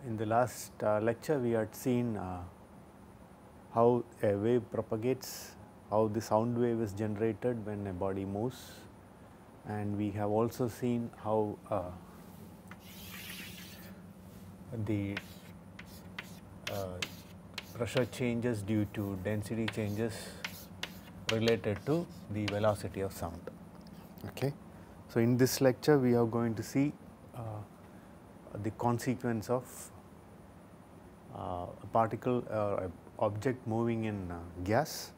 In the last lecture we had seen how a wave propagates, how the sound wave is generated when a body moves, and we have also seen how the pressure changes due to density changes related to the velocity of sound. Okay. So, in this lecture we are going to see the consequence of a particle or object moving in gas,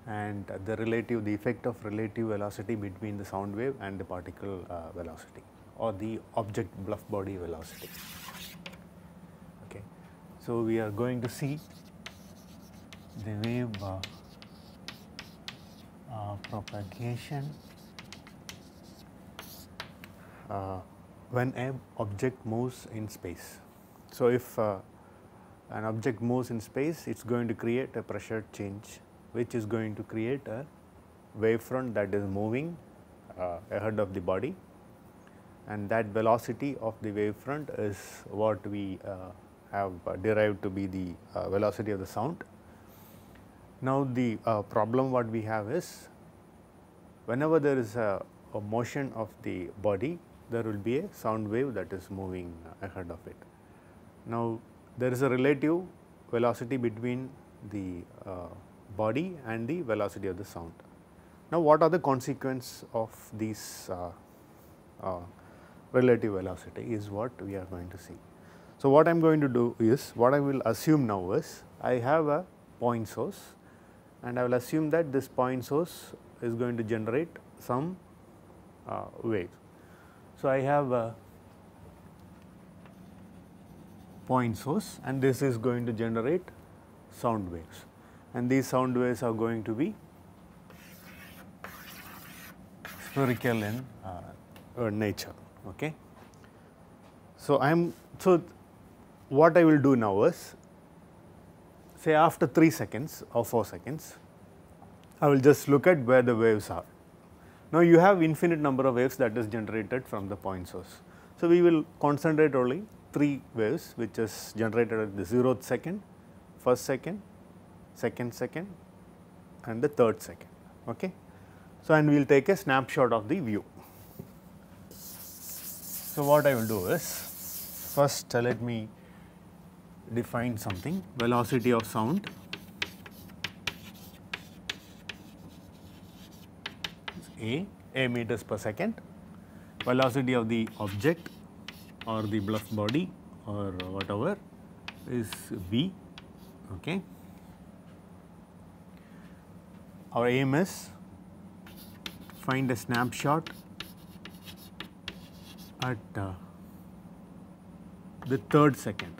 and the effect of relative velocity between the sound wave and the particle velocity or the object bluff body velocity. Okay. So, we are going to see the wave propagation when an object moves in space. So, if an object moves in space, it is going to create a pressure change, which is going to create a wavefront that is moving ahead of the body, and that velocity of the wavefront is what we have derived to be the velocity of the sound. Now, the problem what we have is, whenever there is a motion of the body, there will be a sound wave that is moving ahead of it. Now, there is a relative velocity between the body and the velocity of the sound. Now, what are the consequences of these relative velocity is what we are going to see. So, what I am going to do is, what I will assume now is, I have a point source and I will assume that this point source is going to generate some wave. So, I have a point source and this is going to generate sound waves, and these sound waves are going to be spherical in nature. Okay. So, what I will do now is, say after 3 seconds or 4 seconds, I will just look at where the waves are. Now, you have infinite number of waves that is generated from the point source. So, we will concentrate only 3 waves which is generated at the 0th second, 1st second, 2nd second and the 3rd second. Okay. So, and we will take a snapshot of the view. So, what I will do is, first let me define something. Velocity of sound is a meters per second. Velocity of the object or the bluff body or whatever is v. Okay. Our aim is find a snapshot at the 3rd second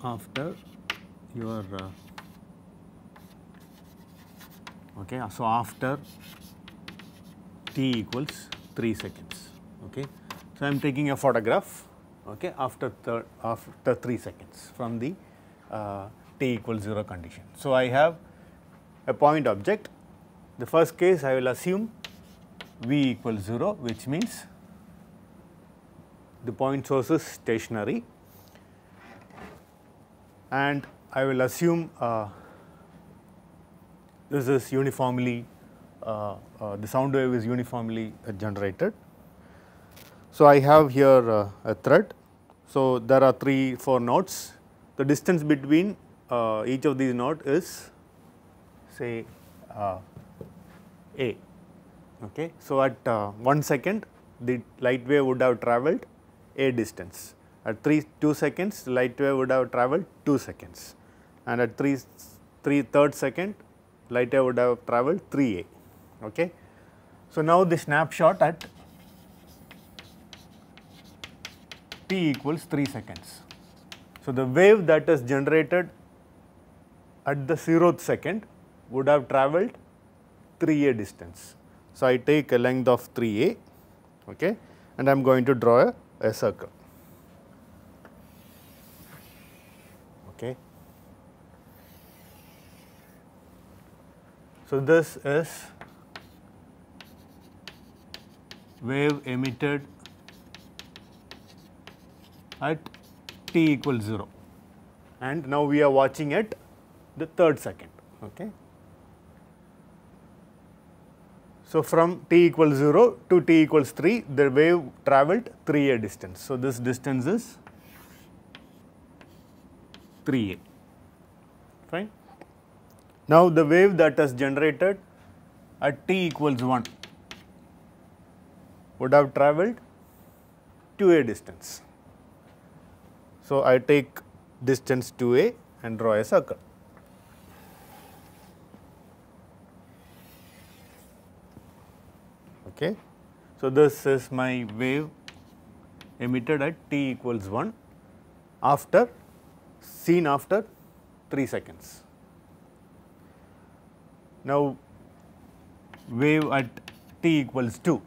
after your okay. So, after t equals 3 seconds. Okay. So, I am taking a photograph okay, after 3 seconds from the t equals 0 condition. So, I have a point object. The first case I will assume v equals 0, which means the point source is stationary, and I will assume this is uniformly the sound wave is uniformly generated. So, I have here a thread. So, there are 3-4 nodes. The distance between each of these nodes is say a. Okay. So, at 1 second the light wave would have travelled a distance. At 2 seconds the light wave would have travelled 2 seconds, and at 3rd second light wave would have travelled 3a. Okay. So, now the snapshot at t equals 3 seconds. So, the wave that is generated at the 0th second would have travelled 3a distance. So, I take a length of 3a okay, and I am going to draw a circle. Okay. So, this is wave emitted at t equals 0, and now we are watching at the third second. Okay. So, from t equals 0 to t equals 3, the wave travelled 3a distance. So, this distance is 3a, fine. Now, the wave that is generated at t equals 1 would have travelled 2a distance. So, I take distance 2a and draw a circle. Okay. So, this is my wave emitted at t equals 1 after seen after 3 seconds. Now, wave at t equals 2.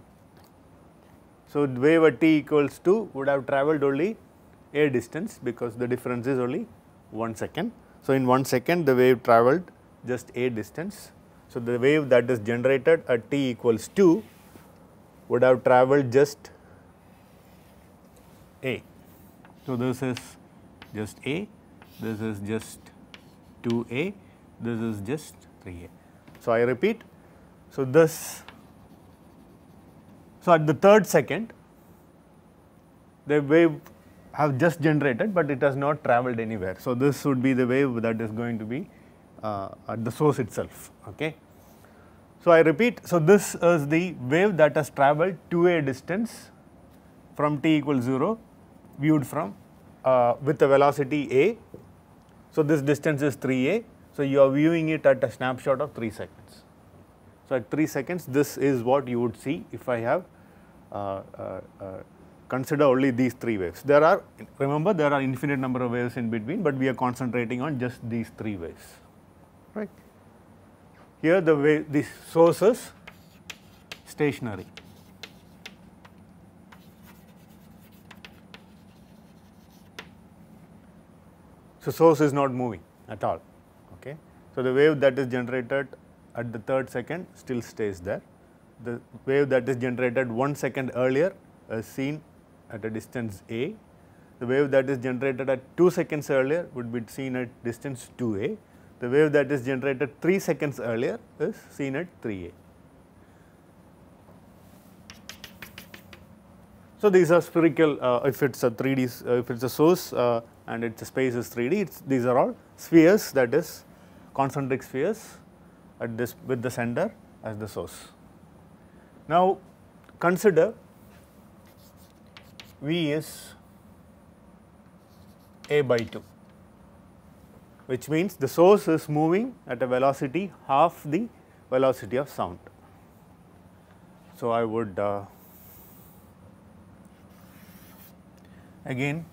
So, wave at t equals 2 would have travelled only a distance because the difference is only 1 second. So, in 1 second the wave travelled just a distance. So, the wave that is generated at t equals 2 would have travelled just a. So, this is just a, this is just 2a, this is just 3a. So, I repeat. So, at the third second the wave have just generated, but it has not travelled anywhere. So, this would be the wave that is going to be at the source itself. Okay. So, I repeat. So, this is the wave that has travelled to a distance from t equals 0 viewed from with a velocity a. So, this distance is 3a. So, you are viewing it at a snapshot of 3 seconds. So, at 3 seconds this is what you would see if I have consider only these 3 waves. There are, remember, there are infinite number of waves in between, but we are concentrating on just these 3 waves, right. Here the wave, the source is stationary. So, source is not moving at all. Okay. So, the wave that is generated at the third second still stays there. The wave that is generated 1 second earlier is seen at a distance a. The wave that is generated at 2 seconds earlier would be seen at distance 2a. The wave that is generated 3 seconds earlier is seen at 3a. So, these are spherical, if it is a 3D, if it is a source and its space is 3D, these are all spheres, that is concentric spheres at this with the center as the source. Now, consider V is a by 2, which means the source is moving at a velocity half the velocity of sound. So, I would again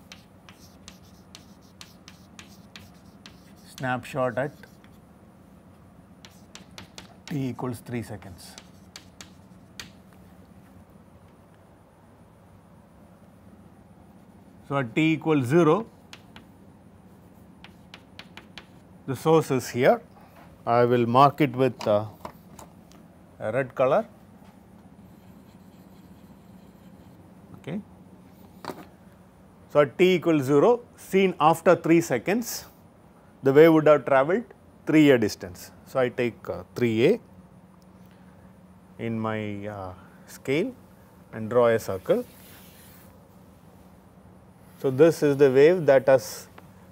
snapshot at t equals 3 seconds. So, at t equals 0, the source is here. I will mark it with a red color. Okay. So, at t equals 0, seen after 3 seconds, the wave would have travelled 3a distance. So, I take 3a in my scale and draw a circle. So, this is the wave that has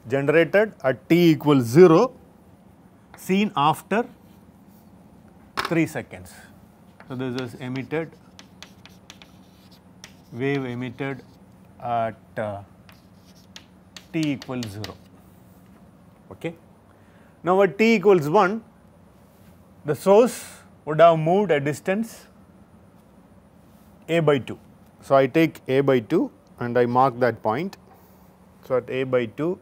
generated at t equals 0 seen after 3 seconds. So, this is emitted, wave emitted at t equals 0. Okay. Now, at t equals 1, the source would have moved a distance a by 2. So, I take a by 2 and I mark that point. So, at a by 2,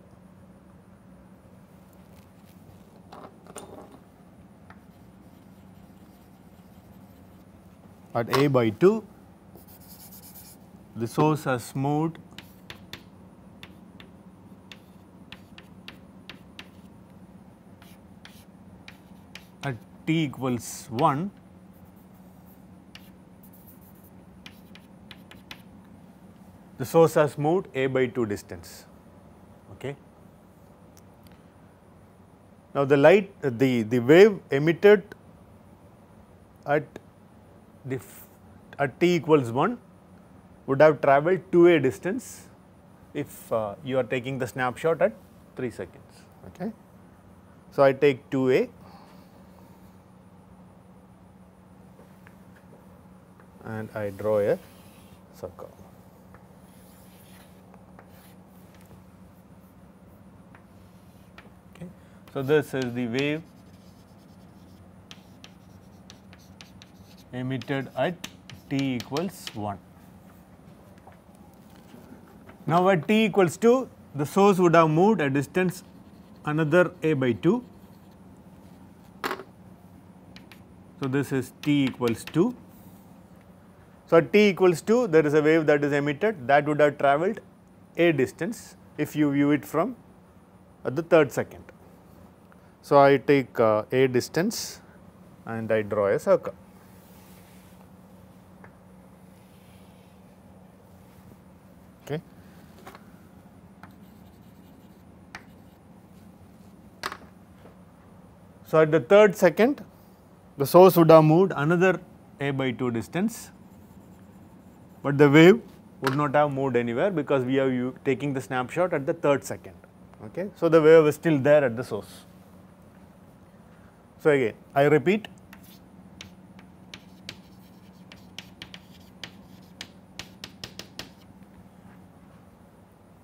at a by 2, the source has moved at t equals 1, the source has moved a by 2 distance. Okay. Now, the light the wave emitted at at t equals 1 would have travelled 2a distance if you are taking the snapshot at 3 seconds. Okay. So, I take 2a and I draw a circle. Okay. So, this is the wave emitted at t equals 1. Now, at t equals 2, the source would have moved a distance another a by 2. So, this is t equals 2. So, at t equals 2, there is a wave that is emitted that would have travelled a distance if you view it from at the third second. So, I take a distance and I draw a circle. Okay. So, at the third second, the source would have moved another a by 2 distance, but the wave would not have moved anywhere because we are taking the snapshot at the third second. Okay. So, the wave is still there at the source. So, again I repeat,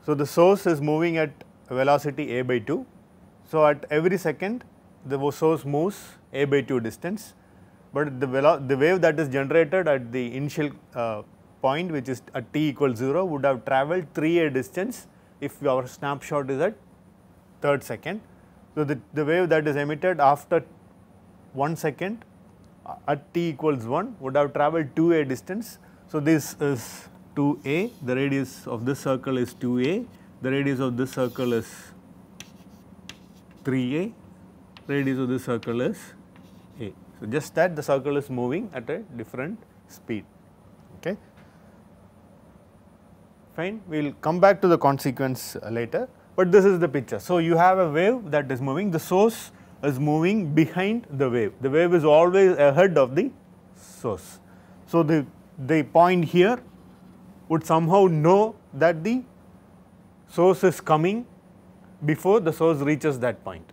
so the source is moving at velocity a by 2. So, at every second the source moves a by 2 distance, but the wave that is generated at the initial point, which is at t equals 0, would have travelled 3a distance if our snapshot is at third second. So, the wave that is emitted after 1 second at t equals 1 would have travelled 2a distance. So, this is 2a, the radius of this circle is 2a, the radius of this circle is 3a, radius of this circle is a. So, just that the circle is moving at a different speed. Okay. Fine, we will come back to the consequence later, but this is the picture. So, you have a wave that is moving, the source is moving behind the wave is always ahead of the source. So, the point here would somehow know that the source is coming before the source reaches that point,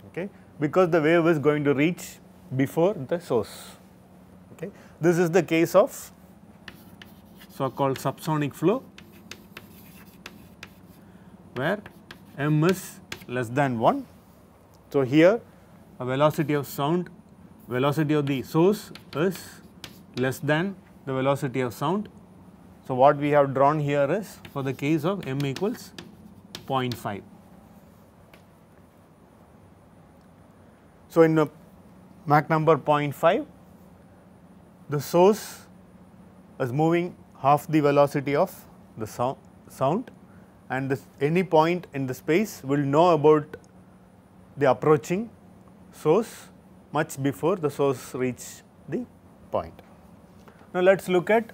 okay, because the wave is going to reach before the source. Okay. This is the case of so called subsonic flow, where m is less than 1. So, here a velocity of sound, velocity of the source is less than the velocity of sound. So, what we have drawn here is for the case of m equals 0.5. So, in Mach number 0.5, the source is moving half the velocity of the sound, and any point in the space will know about the approaching source much before the source reach the point. Now, let us look at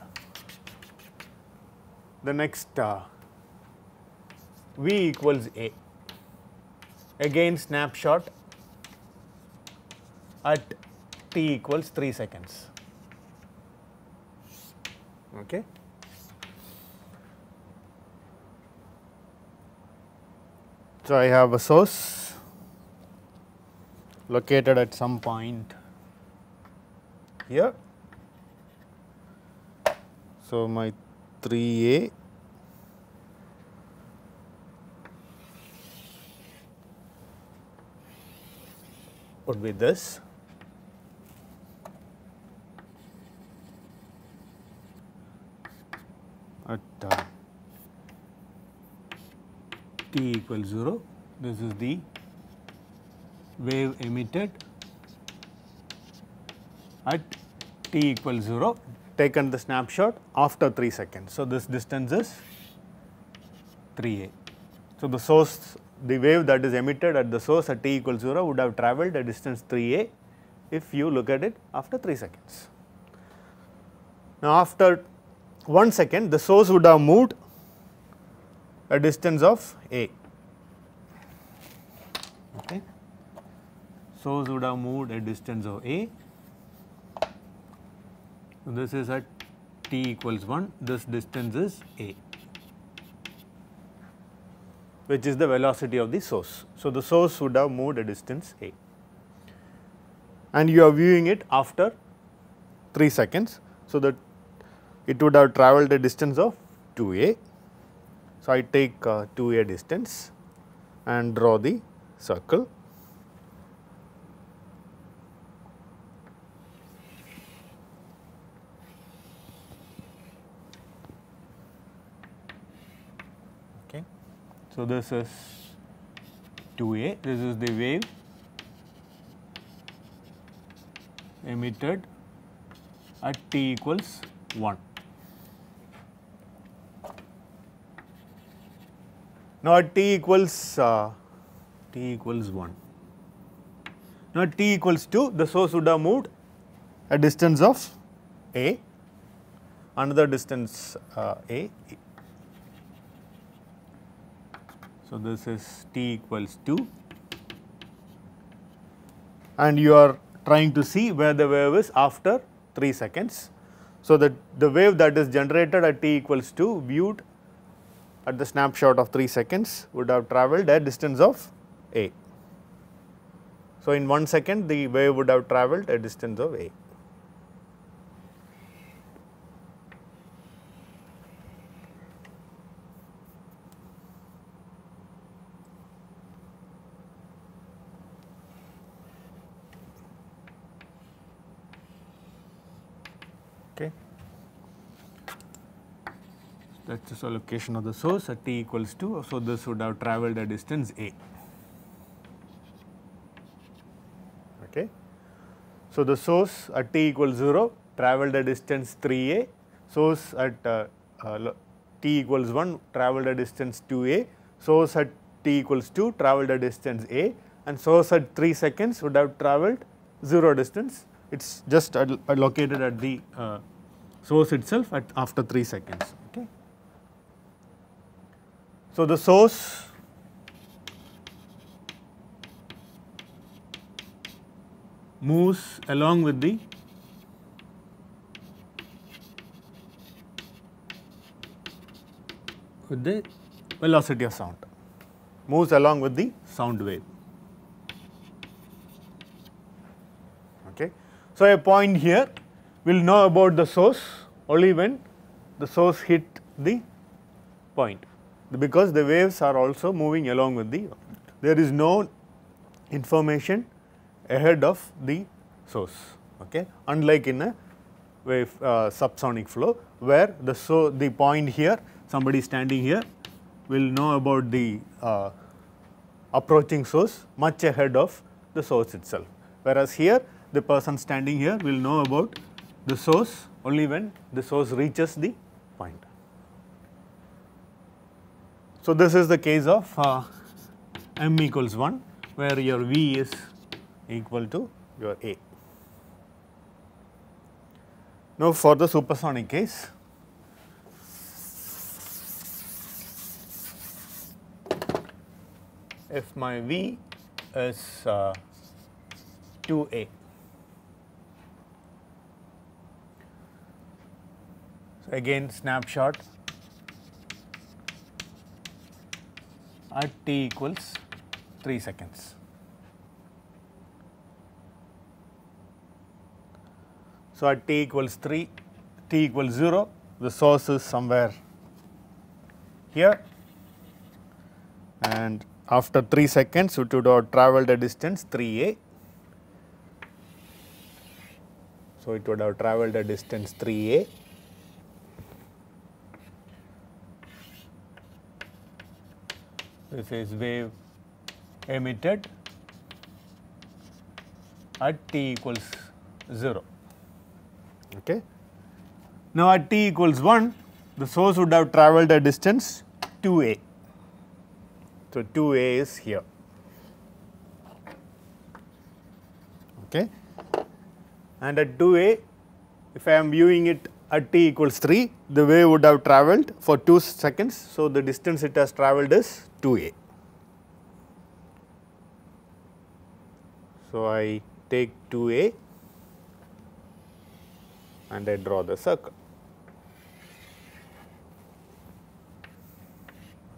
the next V equals A, again snapshot at t equals 3 seconds. Okay. So, I have a source located at some point here. So, my 3A would be this. At t equals 0, this is the wave emitted at t equals 0, taken the snapshot after 3 seconds. So, this distance is 3a. So, the source, the wave that is emitted at the source at t equals 0 would have travelled a distance 3a if you look at it after 3 seconds. Now, after 1 second, the source would have moved a distance of a. Okay. Source would have moved a distance of a. This is at t equals 1, this distance is a, which is the velocity of the source. So, the source would have moved a distance a, and you are viewing it after 3 seconds. So, that it would have travelled a distance of 2a. So, I take 2a distance and draw the circle. Okay. So, this is 2a, this is the wave emitted at t equals 1. Now, at t equals 1. Now, at t equals 2, the source would have moved a distance of a, another distance a. So, this is t equals 2, and you are trying to see where the wave is after 3 seconds. So, that the wave that is generated at t equals 2 viewed at the snapshot of 3 seconds would have travelled a distance of a. So, in 1 second the wave would have travelled a distance of a. Okay. That is the location of the source at t equals 2. So, this would have travelled a distance a. Okay. So, the source at t equals 0 travelled a distance 3a, source at t equals 1 travelled a distance 2a, source at t equals 2 travelled a distance a, and source at 3 seconds would have travelled 0 distance. It is just located at the source itself at after 3 seconds. Okay. So, the source moves along with the velocity of sound, moves along with the sound wave. Okay. So, a point here we will know about the source only when the source hit the point, because the waves are also moving along with the, there is no information ahead of the source, okay, unlike in a wave subsonic flow, where the point here, somebody standing here will know about the approaching source much ahead of the source itself, whereas here the person standing here will know about the source only when the source reaches the point. So, this is the case of m equals 1, where your V is equal to your A. Now, for the supersonic case, if my V is 2A, so again snapshot at t equals 3 seconds. So, at t equals 3, t equals 0, the source is somewhere here, and after 3 seconds it would have travelled a distance 3a. So, it would have travelled a distance 3a. This is wave emitted at t equals 0. Okay. Now, at t equals 1, the source would have travelled a distance 2a. So, 2a is here. Okay. And at 2a, if I am viewing it at t equals 3, the wave would have travelled for 2 seconds. So, the distance it has travelled is 2a. So, I take 2A and I draw the circle.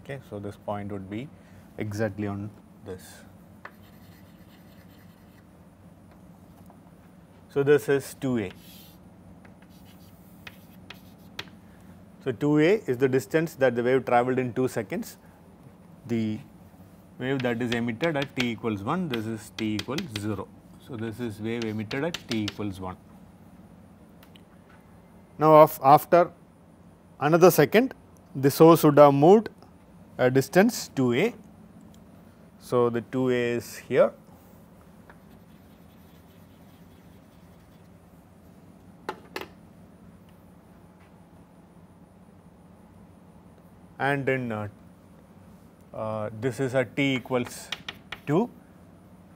Okay, so, this point would be exactly on this. So, this is 2A. So, 2A is the distance that the wave travelled in 2 seconds. The wave that is emitted at t equals 1, this is t equals 0. So, this is wave emitted at t equals 1. Now, after another second, the source would have moved a distance 2A. So, the 2A is here. And in this is at t equals 2.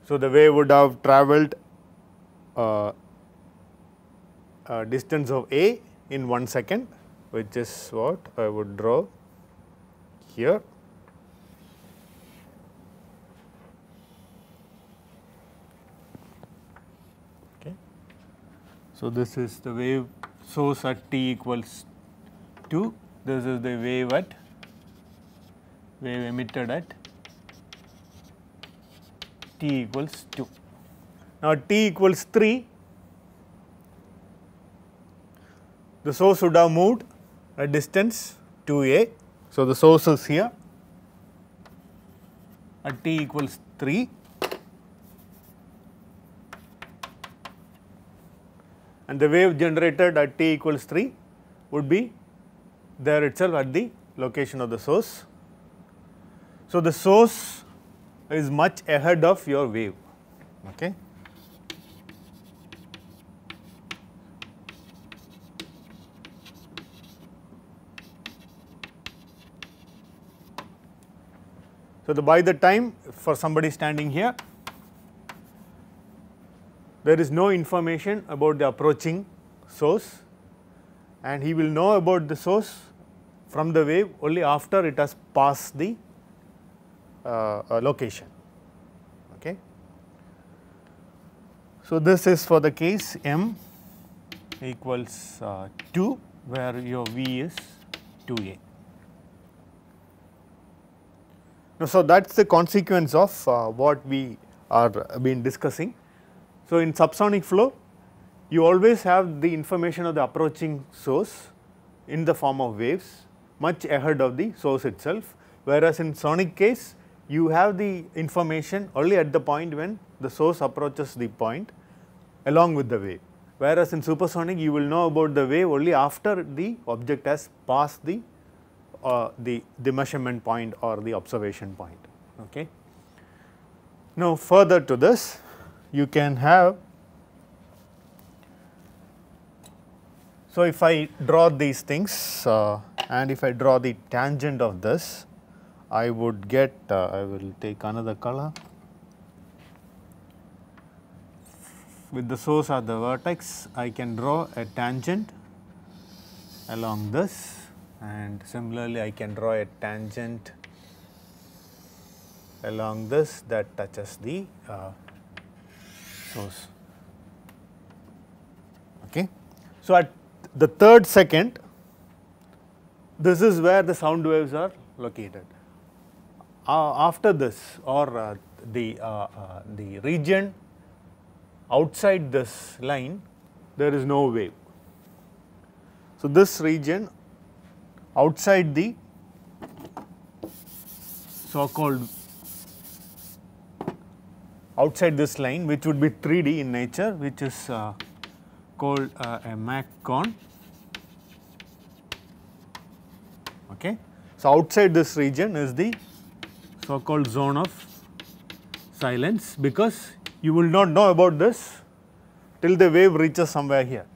So, the wave would have travelled a distance of A in 1 second, which is what I would draw here. Okay. So, this is the wave source at t equals 2, this is the wave emitted at t equals 2. Now, t equals 3, the source would have moved a distance 2A. So, the source is here at t equals 3 and the wave generated at t equals 3 would be there itself at the location of the source. So, the source is much ahead of your wave. Okay. So, by the time for somebody standing here, there is no information about the approaching source and he will know about the source from the wave only after it has passed the location. Okay. So, this is for the case m equals 2 where your V is 2A. Now, so that is the consequence of what we are been discussing. So, in subsonic flow you always have the information of the approaching source in the form of waves much ahead of the source itself, whereas in sonic case you have the information only at the point when the source approaches the point along with the wave, whereas in supersonic you will know about the wave only after the object has passed the measurement point or the observation point. Okay. Now, further to this you can have, so if I draw these things and if I draw the tangent of this, I would get, I will take another color. With the source at the vertex, I can draw a tangent along this, and similarly I can draw a tangent along this that touches the source. Okay. So, at the third second, this is where the sound waves are located. After this, or the region outside this line, there is no wave. So, this region outside the so-called outside this line, which would be 3D in nature, which is called a Mach cone. Okay. So, outside this region is the so called zone of silence, because you will not know about this till the wave reaches somewhere here.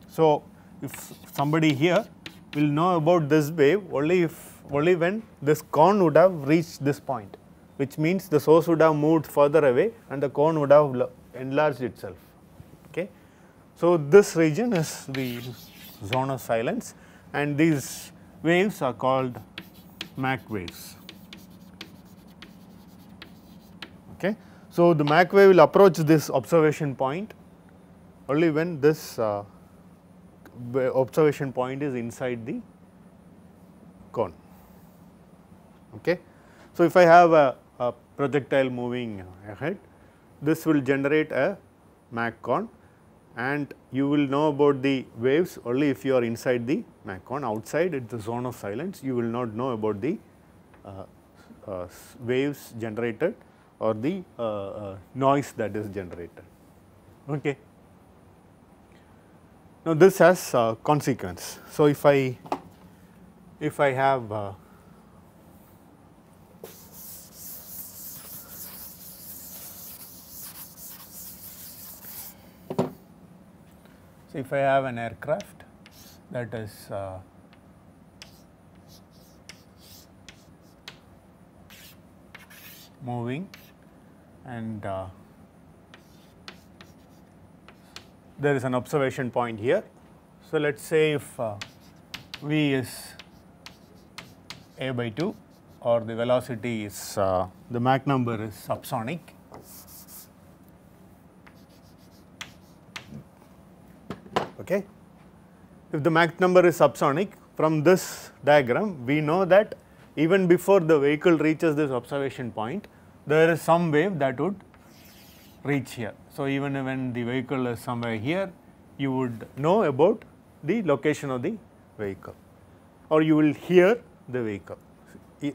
So, if somebody here will know about this wave only when this cone would have reached this point, which means the source would have moved further away and the cone would have enlarged itself. Okay. So, this region is the zone of silence and these waves are called Mach waves. Okay. So, the Mach wave will approach this observation point only when this observation point is inside the cone. Okay. So, if I have a projectile moving ahead, this will generate a Mach cone, and you will know about the waves only if you are inside the Mach cone. Outside it is the zone of silence, you will not know about the waves generated or the noise that is generated. Okay. Now, this has consequence. So, if I have so if I have an aircraft that is moving, and there is an observation point here. So, let us say if v is a by 2, or the velocity is the Mach number is subsonic. Okay. If the Mach number is subsonic, from this diagram we know that even before the vehicle reaches this observation point, there is some wave that would reach here. So, even when the vehicle is somewhere here, you would know about the location of the vehicle, or you will hear the vehicle,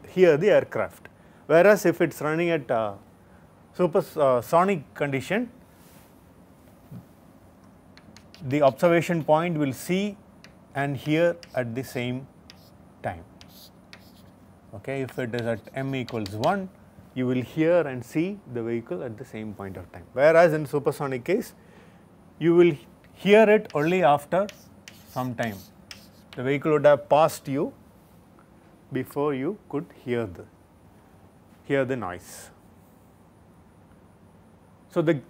hear the aircraft. Whereas, if it is running at supersonic condition, the observation point will see and hear at the same time. Okay. If it is at m equals 1, you will hear and see the vehicle at the same point of time. Whereas, in supersonic case, you will hear it only after some time. The vehicle would have passed you before you could hear the noise. So, the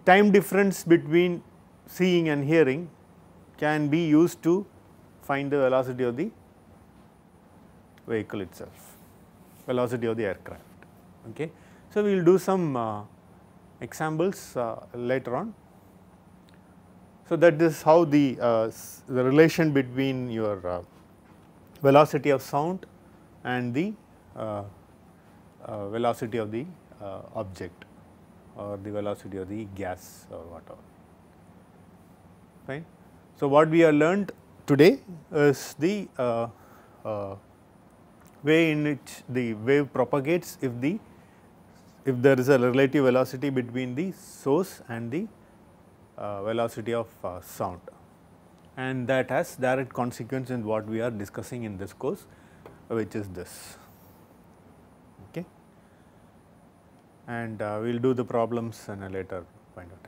time difference between seeing and hearing can be used to find the velocity of the vehicle itself, velocity of the aircraft. Okay. So, we will do some examples later on. So, that is how the relation between your velocity of sound and the velocity of the object, or the velocity of the gas, or whatever. Fine. So, what we have learned today is the way in which the wave propagates if there is a relative velocity between the source and the velocity of sound, and that has direct consequence in what we are discussing in this course, which is this. Okay. And we will do the problems in a later point of time.